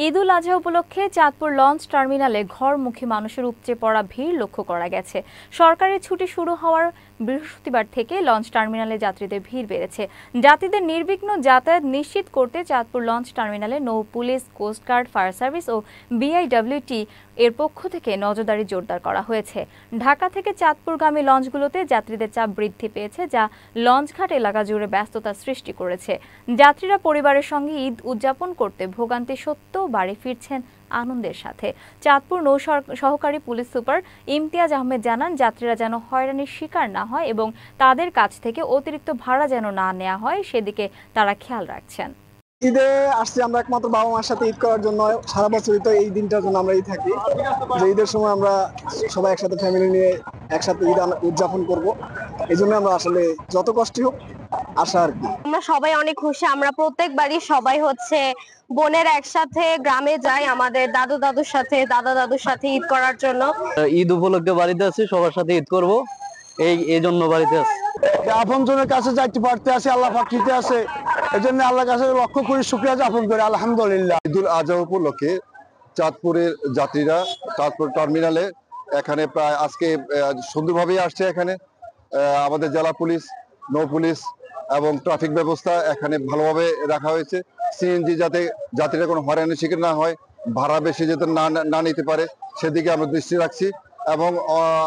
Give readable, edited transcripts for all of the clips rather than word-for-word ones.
ঈদুল আজহা উপলক্ষে চাঁদপুর লঞ্চ টার্মিনালে ঘরমুখী মানুষের উপচে পড়া ভিড় লক্ষ্য করা গেছে। সরকারি ছুটি শুরু হওয়ার বৃহস্পতিবার থেকে লঞ্চ টার্মিনালে যাত্রীদের ভিড় বেড়েছে। যাত্রীদের নির্বিঘ্ন যাতায়াত নিশ্চিত করতে চাঁদপুর লঞ্চ টার্মিনালে নৌ পুলিশ, কোস্টগার্ড, ফায়ার সার্ভিস ও বিআইডব্লিউটি এর পক্ষ থেকে নজরদারি জোরদার করা হয়েছে। ঢাকা থেকে চাঁদপুরগামী লঞ্চগুলোতে যাত্রীদের চাপ বৃদ্ধি পেয়েছে, যা লঞ্চঘাট এলাকা জুড়ে ব্যস্ততা সৃষ্টি করেছে। যাত্রীরা পরিবারের সঙ্গে ঈদ উদযাপন করতে ভোগান্তি সত্ত্বেও বাড়ি ফিরছেন আনন্দের সাথে। চাঁদপুর নৌ সহকারী পুলিশ সুপার ইমতিয়াজ আহমেদ জানান, যাত্রীরা যেন হয়রানির শিকার না হয় এবং তাদের কাছ থেকে অতিরিক্ত ভাড়া যেন না নেওয়া হয়, সেদিকে তারা খেয়াল রাখছেন। ঈদে আসছি আমরা একমাত্র বাবা মার সাথে ঈদ করার জন্য। সারা বছরই তো এই দিনটার জন্য আমরা থাকি, যে ঈদের সময় আমরা সবাই একসাথে ফ্যামিলি নিয়ে একসাথে ঈদ উদযাপন করব। এই জন্য আমরা আসলে যত কষ্টই হোক আশা আর কি। আমরা সবাই অনেক খুশি। আমরা প্রত্যেকবারই সবাই বোনের একসাথে গ্রামে যাই আমাদের দাদুর সাথে ঈদ করার জন্য। ঈদ উপলক্ষে বাড়িতে আছি, সবার সাথে ঈদ করব, এই জন্য বাড়িতে আছি। আপনজনের কাছে যাইতে পারতে আছি, আল্লাহ পাক দিতে আছে, এই জন্য আল্লাহর কাছে লক্ষ্য করে শুকরিয়া জ্ঞাপন করি, আলহামদুলিল্লাহ। ঈদুল আজহা উপলক্ষে চাঁদপুরের যাত্রীরা চাঁদপুর টার্মিনালে এখানে প্রায় আজকে সুন্দরভাবেই আসছে। এখানে আমাদের জেলা পুলিশ, নৌ পুলিশ এবং ট্রাফিক ব্যবস্থা এখানে ভালোভাবে রাখা হয়েছে। সিএনজি যাতে যাত্রীরা কোনো হয়রানির শিকার না হয়, ভাড়া বেশি যাতে না নিতে পারে, সেদিকে আমরা দৃষ্টি রাখছি। এবং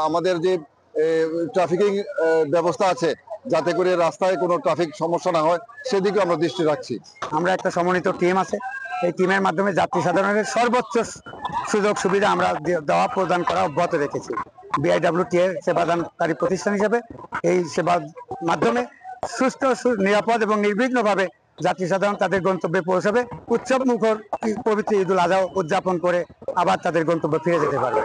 আমাদের যে ট্রাফিকিং ব্যবস্থা আছে, যাতে করে রাস্তায় কোনো ট্রাফিক সমস্যা না হয়, সেদিকে আমরা দৃষ্টি রাখছি। আমরা একটা সমন্বিত টিম আছে, এই টিমের মাধ্যমে যাত্রী সাধারণের সর্বোচ্চ সুযোগ সুবিধা আমরা দেওয়া প্রদান করা অব্যাহত রেখেছি। বিআইডব্লিউটি এর সেবাদানকারী প্রতিষ্ঠান হিসেবে এই সেবার মাধ্যমে সুস্থ, নিরাপদ এবং নির্বিঘ্নভাবে যাত্রী সাধারণ তাদের গন্তব্যে পৌঁছাবে, উৎসব মুখর পবিত্র ঈদুল আজহা উদযাপন করে আবার তাদের গন্তব্যে ফিরে যেতে পারবে।